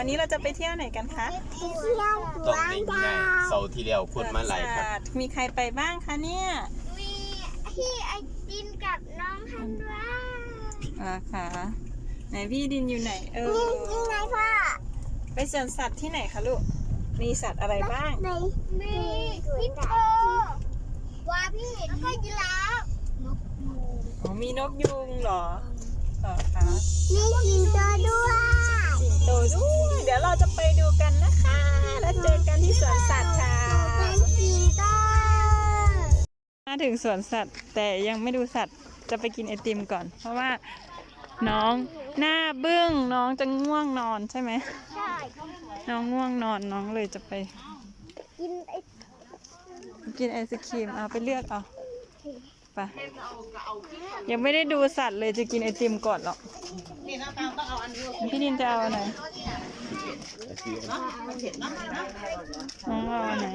วันนี้เราจะไปเที่ยวไหนกันคะ ตรงนี้ง่ายเสาร์ที่แล้วคนมาหลายครับ มีใครไปบ้างคะเนี่ย มีพี่ไอตินกับน้องฮันวา ค่ะไหนพี่ดินอยู่ไหนนี่ไงพ่อ ไปสวนสัตว์ที่ไหนคะลูกมีสัตว์อะไรบ้าง มีฮิปโปวาพี่แล้วก็ยีราฟนกยูง อ๋อมีนกยูงเหรอคะ มีสิงโตด้วย สิงโตด้วยเดี๋ยวเราจะไปดูกันนะคะ แล้วเจอกันที่สวนสัตว์ค่ะ เป็นสิงโต มาถึงสวนสัตว์แต่ยังไม่ดูสัตว์จะไปกินไอติมก่อน เพราะว่าน้องหน้าบึ้งน้องจะง่วงนอนใช่ไหม ใช่ น้องง่วงนอนน้องเลยจะไป กินไอ กินไอศครีมเอาไปเลือกเอาไปยังไม่ได้ดูสัตว์เลยจะกินไอติมก่อนหรอกพี่ดินจะเอาอันไหนน้องเอาอันไหน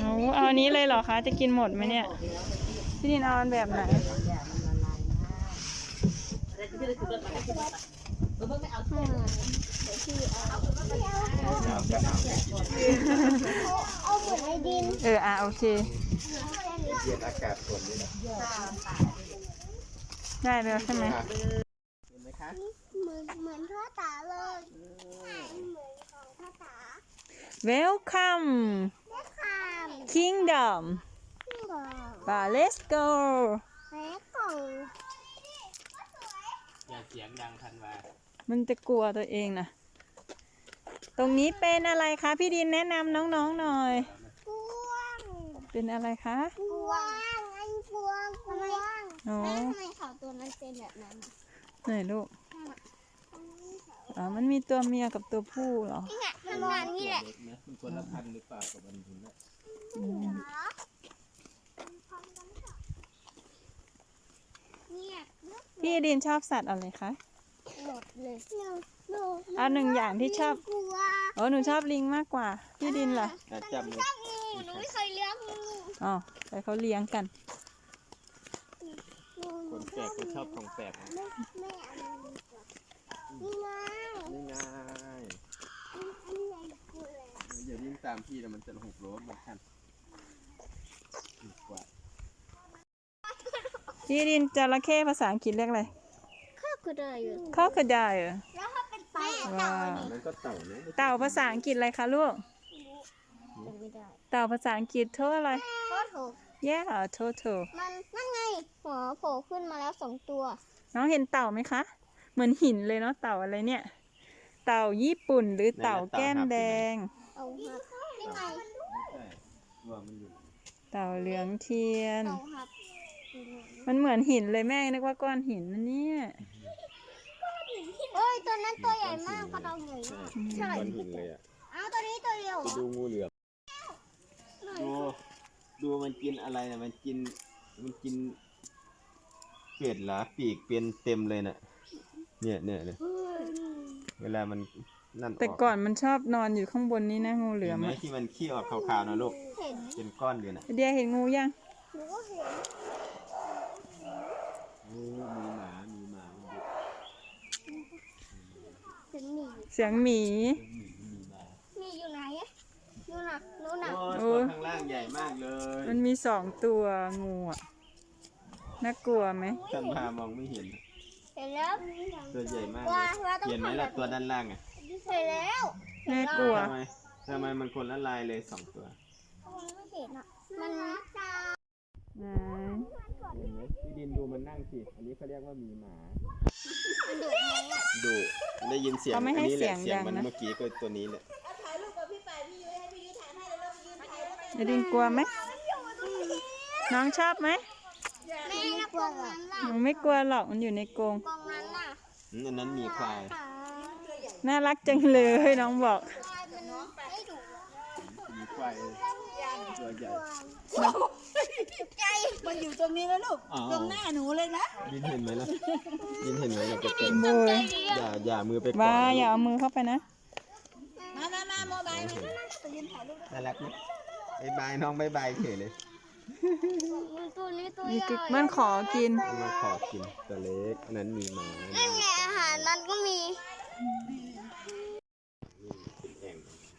โอ้เอาอันนี้เลยเหรอคะจะกินหมดไหมเนี่ยพี่ดินเอาอันแบบไหนเอาเหมือนไอดิน โอเค เย็นอากาศฝนนี่แหละ ได้แล้วใช่ไหม เห็นไหมคะ เหมือนพ่อตาเลยเหมือนของพ่อตา Welcome แม่คาม Kingdom บอก let's go แม่ของ อย่าเสียงดังทันวา มันจะกลัวตัวเองนะตรงนี้เป็นอะไรคะพี่ดินแนะนำน้องๆหน่อย พวง เป็นอะไรคะ พวงอันพวงพวง โอ้ แม่ทำไมเขาตัวนั้นเป็นแบบนั้น ไหนลูกมันมีตัวเมียกับตัวผู้เหรอ นี่ไงมันมานี่แหละ เล็กนะมันคนละพันหรือเปล่ากับมันคุณนะ เนี่ย พี่ดินชอบสัตว์อะไรคะ หมดเลยหนู เอาหนึ่งอย่างที่ชอบ กลัว หนูชอบลิงมากกว่าพี่ดินล่ะ จับเลย ชอบงูหนูไม่เคยเลี้ยงงู อ๋อแต่เขาเลี้ยงกัน คนแปลกก็ชอบของแปลกนะ ไม่เอามันดีกว่านี่ไง นี่ไง อันใหญ่กูเลย อย่าวิ่งตามพี่แล้วมันจะหกล้มเหมือนกันดีกว่า พี่ดินจระเข้ภาษาอังกฤษเรียกอะไร ข้าวก็ได้อยู่ crocodile แล้วถ้าเป็นเต่า ว้าว มันก็เต่านะ เต่าภาษาอังกฤษอะไรคะลูก ไม่ได้ เต่าภาษาอังกฤษเท่าอะไร โอ้โห yeah turtle มันนั่นไงหัวโผล่ขึ้นมาแล้ว2 ตัว น้องเห็นเต่าไหมคะ เหมือนหินเลยเนาะเต่าอะไรเนี่ย เต่าญี่ปุ่นหรือเต่าแก้มแดง เอาหับนี่ไง ไม่ใช่ว่ามันอยู่ เต่าเหลืองเทียน เอาหับ มันเหมือนหินเลยแม่นึกว่าก้อนหินนะเนี่ย เอ้ยตัวนั้นตัวใหญ่มากกระดองใหญ่มาก ใช่ก้อนหินเลยอ่ะ เอาตัวนี้ตัวเดียว ไปดูงูเหลือมดูมันกินอะไรนะมันกินเป็ดเหรอปีกเป็นเต็มเลยน่ะเนี่ยเวลามันนั่น แต่ก่อนมันชอบนอนอยู่ข้างบนนี้นะงูเหลื เห็ อน ม ไหม อะ ที่มันขี้ออกขาวๆนะลูก เห็น เป็นก้อนอยู่น่ะ เดียเห็นงูยัง หนูก็เห็น มีหมามันดุ เห็นหมี เสียงหมี มีหมา มีอยู่ไหนอะนู่นน่ะนู่นน่ะ โอ้ยตัวข้างล่างใหญ่มากเลย มันมี2 ตัวงูอ่ะน่ากลัวไหม ท่านพามองไม่เห็น เห็นแล้ว ตัวใหญ่มาก ว่าต้อง เห็นไหม ทำแบ ล่ะ บ ตัวด้านล่างอ่ะ เห็นแล้ว น่ากลัว ทำไมมันคนละลายเลย2 ตัว มันไม่เห็นอ่ะมัน ไหน เห็นไหมพี่ดินดูมันนั่งสิอันนี้เขาเรียกว่ามีหมา มันดุไหมอะ ดุได้ยินเสียง เขาไม่ให้ อันนี้แหละ เสี เสี ย ย ง ง ดัง มัน นะ เมื่อกี้ก็ตัวนี้แหละ ไอดินกลัวไหมน้องชอบไหม แม่นะกรงนั้นล่ะ หนูไม่กลัวหรอกมันอยู่ในกรง กรงนั้นน่ะ อันนั้นมีควาย น่ารักจังเลยน้องบอก ควายมันไม่ดุ มีควายตัวใหญ่ ใจ มันอยู่ตรงนี้แล้วลูก อ๋อ ตรงหน้าหนูเลยนะ ดินเห็นไหมล่ะดินเห็นไหมล่ะเก่ง โบย อย่ามือไปก่อน บ้า นะ อย่าเอามือเข้าไปนะ มาโมบายมาจะยืนถ่ายรูป น่ารักไหมบายน้องบายบายเฉยเลย ตัวนี้ตัว มี ใหญ่ กิ๊กมันขอกิน เอามาขอกินตัวเล็กอันนั้นมีหมา นั่นไงอาหารมันก็มี อ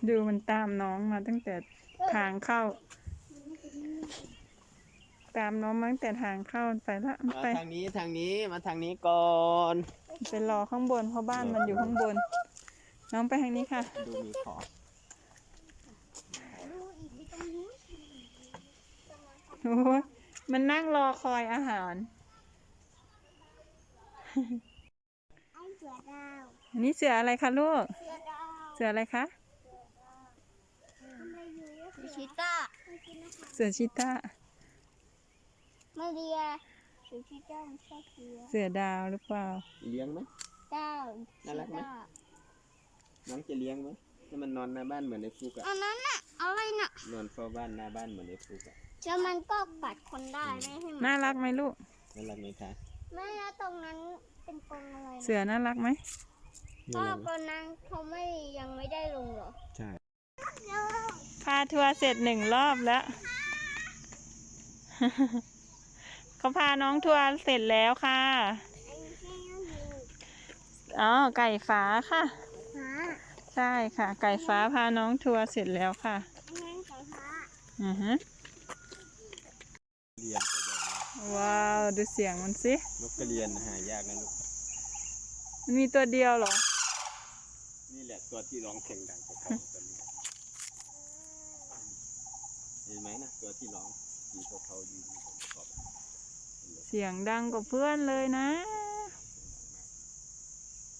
ดูมันตามน้องมาตั้งแต่ทางเข้า ตามน้องมาตั้งแต่ทางเข้าไปละมัน มา ไป ทางนี้ทางนี้มาทางนี้ก่อน ไปรอข้างบนเพราะบ้านมันอยู่ข้างบน น้องไปทางนี้ค่ะ ดูมีขอ ดูอีกที่ตรงนู้น โอ้ยมันนั่งรอคอยอาหาร ไอ้เสือดาว อันนี้เสืออะไรคะลูก เสือดาว เสืออะไรคะ ทำอะไรอยู่อะเสือชีต้า เสือชีต้า มาเรียเสือชีต้ามันชอบเสือ เสือดาวหรือเปล่า เลี้ยงไหม เจ้า น่ารักไหม น้องจะเลี้ยงไหมให้มันนอนหน้าบ้านเหมือนในฟุกอะ อันนั้นอะอะไรน่ะ นอนเฝ้าบ้านหน้าบ้านเหมือนในฟุกอะ แล้วมันก็ปัดคนได้ไม่ให้มัน น่ารักไหมลูก น่ารักไหมคะ ไม่นะตรงนั้นเป็นกรงอะไร เสือน่ารักไหม ก็ตอนนั้นเขายังไม่ได้ลงหรอ ใช่ พาทัวร์เสร็จ1 รอบแล้ว เขาพาน้องทัวร์เสร็จแล้วค่ะ อ๋อ ไก่ฟ้าค่ะ ฮะ ใช่ค่ะ ไก่ฟ้าพาน้องทัวร์เสร็จแล้วค่ะ อันนั้นไก่ฟ้า อือฮึ เรียนตัวใหญ่มาก ว้าว ดูเสียงมันสิ นกกระเรียนหายากนะลูก มันมีตัวเดียวเหรอ นี่แหละตัวที่ร้องเพลงดังกว่าเขาตัวนี้เห็นไหมนะตัวที่ร้องสีเทาๆอยู่บนขอบ เสียงดังกว่าเพื่อนเลยนะ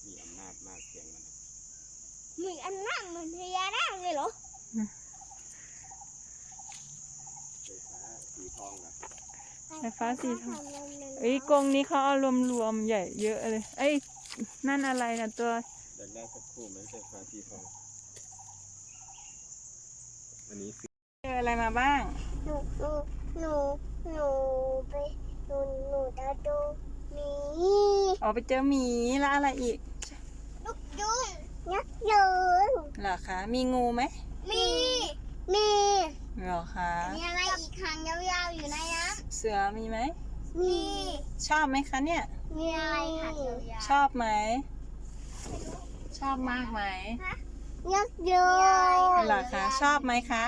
มีอำนาจมากเสียงมัน มีอันนั่งเหมือนพญานาคเลยเหรอ ไฟฟ้าสีทองอะ ไฟฟ้าสีทอง เอ้ยกรงนี้เขาเอารวมๆใหญ่เยอะเลย เอ้ย นั่นอะไรนะตัว เดินได้สักครู่ไหมไฟฟ้าสีทอง อันนี้สี เจออะไรมาบ้าง หนูไปหนูจะดูหมี อ๋อไปเจอหมีแล้วอะไรอีก ลูกยุงยักษ์ยืน เหรอคะ มีงูไหม มี เหรอคะ มีอะไรอีกหางยาวๆอยู่ในน้ เสือมีไหม ำมี ชอบไหมคะเนี่ย มีอะไรหางยาว ชอบไหม ชอบมากไหม ๆยักษ์ยืน เหรอคะ ชอบไหมคะ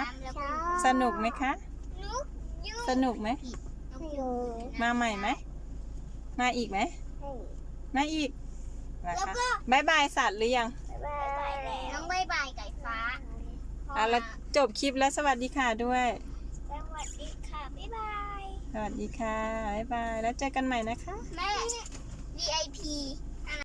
สนุกไหมคะ ลูกยุง สนุกไหม มาใหม่ไหม มาอีกไหม มาอีกเหรอคะบายบายสัตว์หรือยัง บ๊ายบายน้องบ๊ายบายไก่ฟ้า อ่ะแล้วจบคลิปแล้วสวัสดีค่ะด้วย สวัสดีค่ะ บ๊ายบาย สวัสดีค่ะ บ๊ายบาย แล้วเจอกันใหม่นะคะ แม่